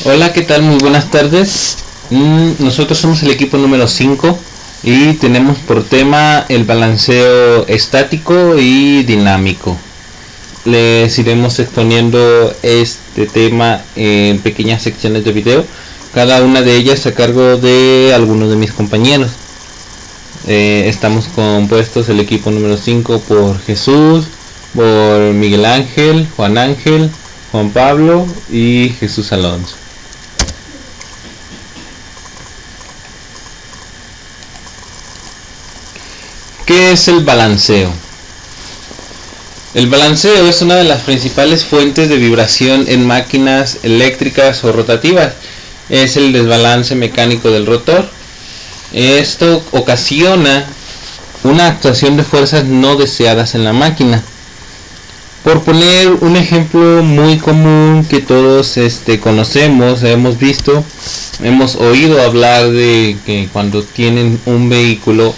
Hola, ¿qué tal? Muy buenas tardes. Nosotros somos el equipo número 5 y tenemos por tema el balanceo estático y dinámico. Les iremos exponiendo este tema en pequeñas secciones de video, cada una de ellas a cargo de algunos de mis compañeros. Estamos compuestos el equipo número 5 por Jesús, por Miguel Ángel, Juan Pablo y Jesús Alonso. ¿Qué es el balanceo? El balanceo es una de las principales fuentes de vibración en máquinas eléctricas o rotativas. Es el desbalance mecánico del rotor. Esto ocasiona una actuación de fuerzas no deseadas en la máquina. Por poner un ejemplo muy común que todos conocemos, hemos visto, hemos oído hablar de que cuando tienen un vehículo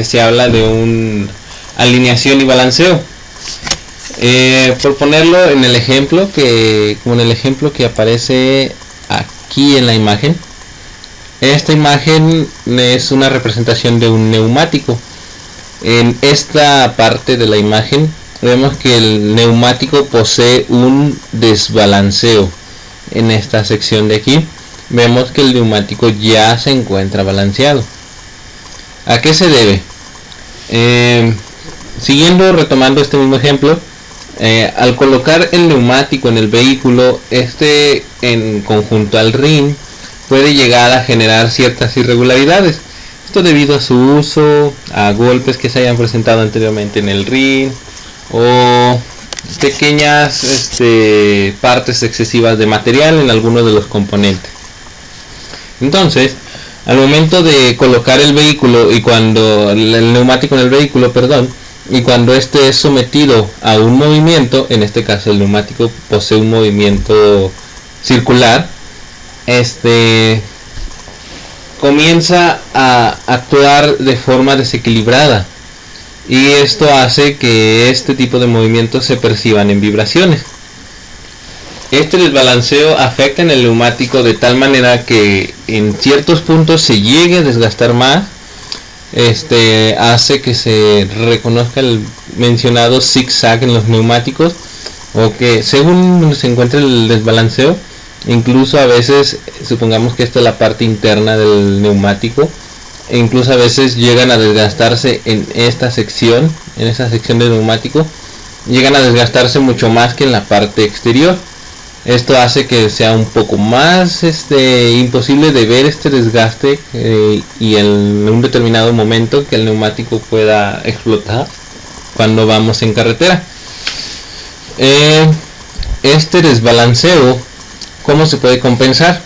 se habla de una alineación y balanceo. Por ponerlo en el ejemplo que aparece aquí en la imagen, esta imagen es una representación de un neumático. En esta parte de la imagen vemos que el neumático posee un desbalanceo. En esta sección de aquí vemos que el neumático ya se encuentra balanceado. ¿A qué se debe? Retomando este mismo ejemplo, al colocar el neumático en el vehículo, en conjunto al rin, puede llegar a generar ciertas irregularidades. Esto debido a su uso, a golpes que se hayan presentado anteriormente en el rin, o pequeñas partes excesivas de material en algunos de los componentes. Entonces, al momento de colocar el vehículo el neumático en el vehículo, y cuando este es sometido a un movimiento, en este caso el neumático posee un movimiento circular, comienza a actuar de forma desequilibrada, y esto hace que este tipo de movimientos se perciban en vibraciones. Este desbalanceo afecta en el neumático de tal manera que en ciertos puntos se llegue a desgastar más. Hace que se reconozca el mencionado zigzag en los neumáticos, o que según se encuentre el desbalanceo, incluso a veces, supongamos que esta es la parte interna del neumático, e incluso a veces llegan a desgastarse en esta sección del neumático, llegan a desgastarse mucho más que en la parte exterior. Esto hace que sea un poco más imposible de ver este desgaste, y en un determinado momento que el neumático pueda explotar cuando vamos en carretera. Este desbalanceo, ¿cómo se puede compensar?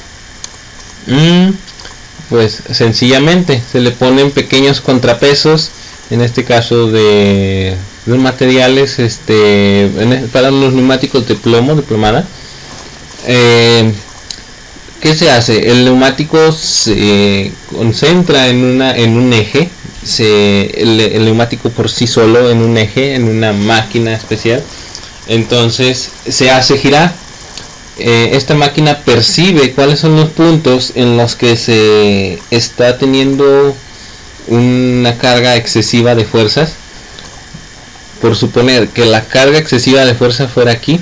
Pues sencillamente se le ponen pequeños contrapesos, en este caso de materiales para los neumáticos de plomo, de plomada. ¿Qué se hace? El neumático se concentra en un eje, el neumático por sí solo en un eje, en una máquina especial. Entonces se hace girar. Esta máquina percibe cuáles son los puntos en los que se está teniendo una carga excesiva de fuerzas. Por suponer que la carga excesiva de fuerza fuera aquí,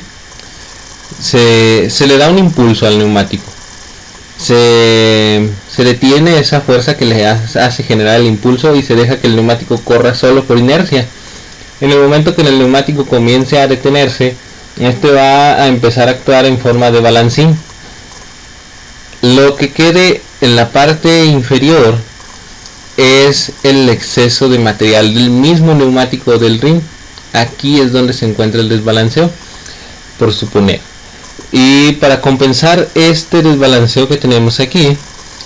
se le da un impulso al neumático, se detiene esa fuerza que le hace generar el impulso y se deja que el neumático corra solo por inercia. En el momento que el neumático comience a detenerse, va a empezar a actuar en forma de balancín. Lo que quede en la parte inferior es el exceso de material del mismo neumático del rin. Aquí es donde se encuentra el desbalanceo, por suponer. Y para compensar este desbalanceo que tenemos aquí,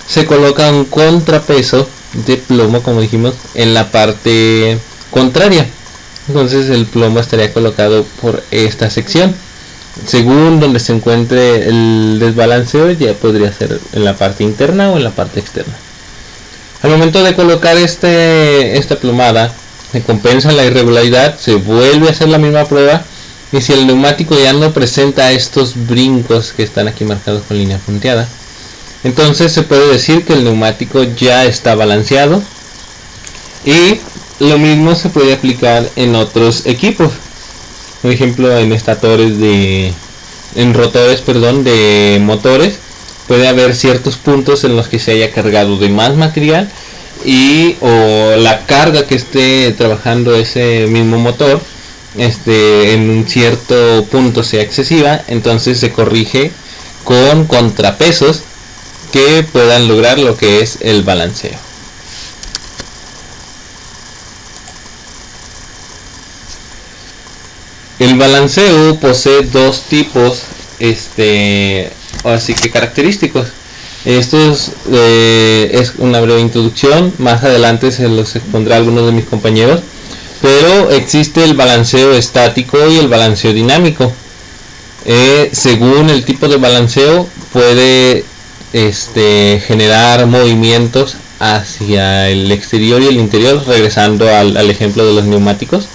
se coloca un contrapeso de plomo, como dijimos, en la parte contraria. Entonces el plomo estaría colocado por esta sección. Según donde se encuentre el desbalanceo, ya podría ser en la parte interna o en la parte externa. Al momento de colocar esta plomada, se compensa la irregularidad, se vuelve a hacer la misma prueba Y si el neumático ya no presenta estos brincos que están aquí marcados con línea punteada, entonces se puede decir que el neumático ya está balanceado. Y lo mismo se puede aplicar en otros equipos. Por ejemplo, en rotores de motores, puede haber ciertos puntos en los que se haya cargado de más material o la carga que esté trabajando ese mismo motor en un cierto punto sea excesiva. Entonces se corrige con contrapesos que puedan lograr lo que es el balanceo. El balanceo posee dos tipos así que característicos. Estos es una breve introducción, más adelante se los expondrá a algunos de mis compañeros, pero existe el balanceo estático y el balanceo dinámico. Según el tipo de balanceo puede generar movimientos hacia el exterior y el interior, regresando al ejemplo de los neumáticos.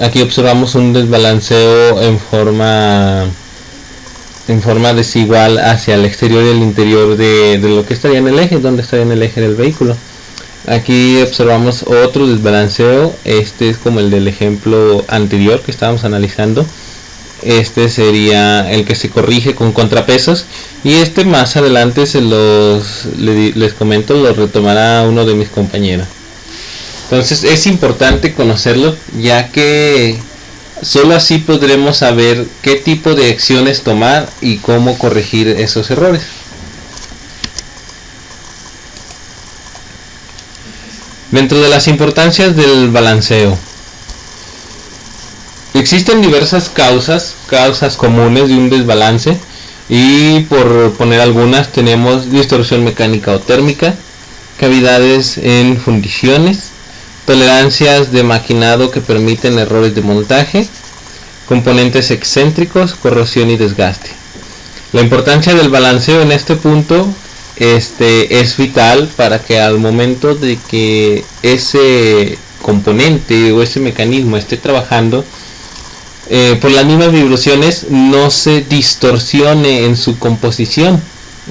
Aquí observamos un desbalanceo en forma desigual hacia el exterior y el interior de lo que estaría en el eje, donde estaría en el eje del vehículo. Aquí observamos otro desbalanceo, este es como el del ejemplo anterior que estábamos analizando. Este sería el que se corrige con contrapesos, y más adelante les comento, lo retomará uno de mis compañeros. Entonces es importante conocerlo, ya que solo así podremos saber qué tipo de acciones tomar y cómo corregir esos errores. Dentro de las importancias del balanceo, existen diversas causas comunes de un desbalance, y por poner algunas tenemos distorsión mecánica o térmica, cavidades en fundiciones, tolerancias de maquinado que permiten errores de montaje, componentes excéntricos, corrosión y desgaste. La importancia del balanceo en este punto es vital para que al momento de que ese componente o ese mecanismo esté trabajando, por las mismas vibraciones no se distorsione en su composición,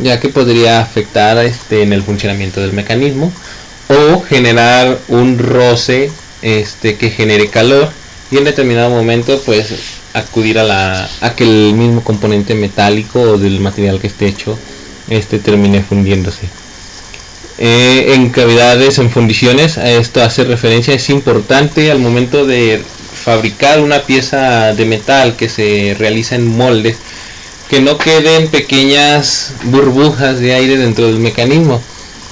ya que podría afectar en el funcionamiento del mecanismo, o generar un roce que genere calor, y en determinado momento pues acudir a que el mismo componente metálico o del material que esté hecho termine fundiéndose. En cavidades, en fundiciones, a esto hace referencia. Es importante al momento de fabricar una pieza de metal que se realiza en moldes, que no queden pequeñas burbujas de aire dentro del mecanismo,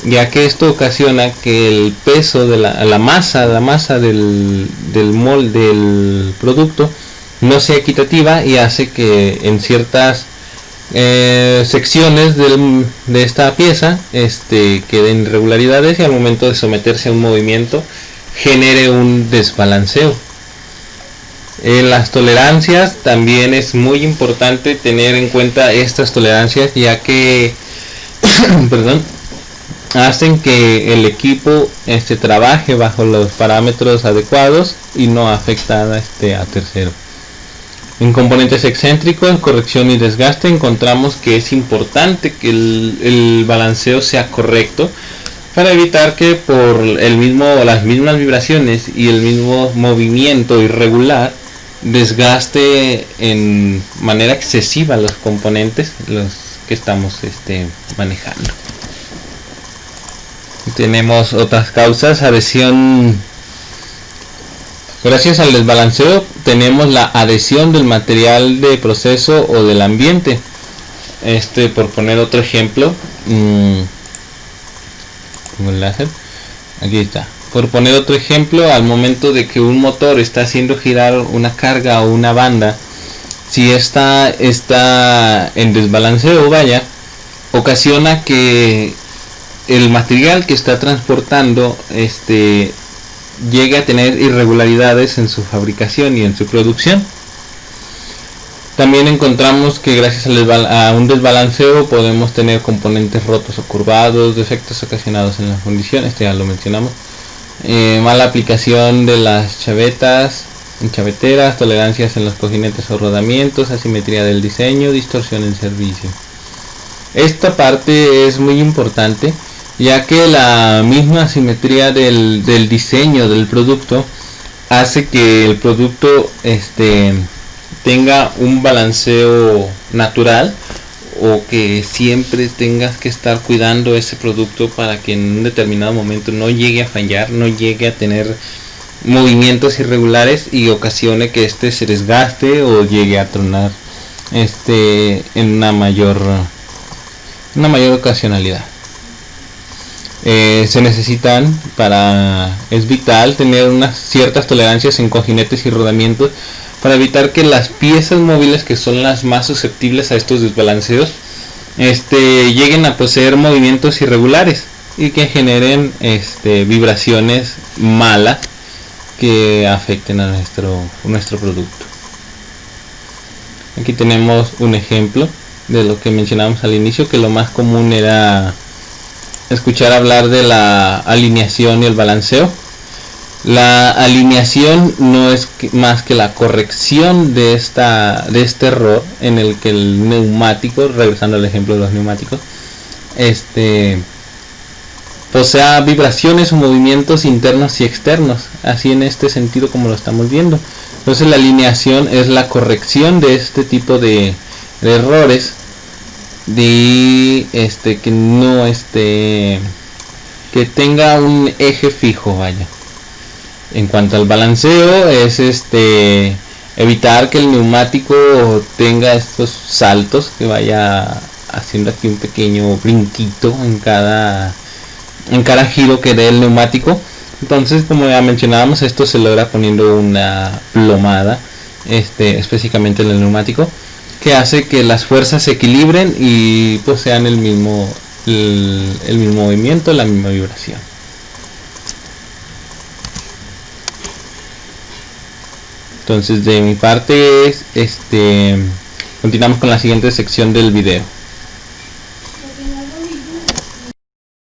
ya que esto ocasiona que el peso de la masa del molde del producto no sea equitativa, y hace que en ciertas secciones de esta pieza queden irregularidades, y al momento de someterse a un movimiento genere un desbalanceo. En las tolerancias también es muy importante tener en cuenta estas tolerancias, ya que hacen que el equipo trabaje bajo los parámetros adecuados y no afectar a terceros. En componentes excéntricos, corrección y desgaste, encontramos que es importante que el balanceo sea correcto, para evitar que por las mismas vibraciones y el mismo movimiento irregular desgaste en manera excesiva los componentes los que estamos manejando. Tenemos otras causas. Adhesión. Gracias al desbalanceo tenemos la adhesión del material de proceso o del ambiente. Por poner otro ejemplo, aquí está. Por poner otro ejemplo, al momento de que un motor está haciendo girar una carga o una banda, si esta está en desbalanceo, ocasiona que el material que está transportando llegue a tener irregularidades en su fabricación y en su producción. También encontramos que gracias a un desbalanceo podemos tener componentes rotos o curvados, defectos ocasionados en la fundición, ya lo mencionamos, Mala aplicación de las chaveteras, tolerancias en los cojinetes o rodamientos, asimetría del diseño, distorsión en servicio. Esta parte es muy importante, ya que la misma asimetría del diseño del producto hace que el producto tenga un balanceo natural, o que siempre tengas que estar cuidando ese producto para que en un determinado momento no llegue a fallar, no llegue a tener movimientos irregulares y ocasione que se desgaste o llegue a tronar en una mayor ocasionalidad. Se necesitan es vital tener unas ciertas tolerancias en cojinetes y rodamientos para evitar que las piezas móviles, que son las más susceptibles a estos desbalanceos, lleguen a poseer movimientos irregulares y que generen vibraciones malas que afecten a nuestro producto. Aquí tenemos un ejemplo de lo que mencionamos al inicio, que lo más común era escuchar hablar de la alineación y el balanceo. La alineación no es más que la corrección de este error en el que el neumático, regresando al ejemplo de los neumáticos, posea vibraciones o movimientos internos y externos, así en este sentido como lo estamos viendo. Entonces la alineación es la corrección de este tipo de errores, de que no que tenga un eje fijo, vaya. En cuanto al balanceo, es evitar que el neumático tenga estos saltos, que vaya haciendo aquí un pequeño brinquito en cada giro que dé el neumático. Entonces, como ya mencionábamos, esto se logra poniendo una plomada específicamente en el neumático, que hace que las fuerzas se equilibren y pues sean el mismo movimiento, la misma vibración. Entonces, de mi parte continuamos con la siguiente sección del video.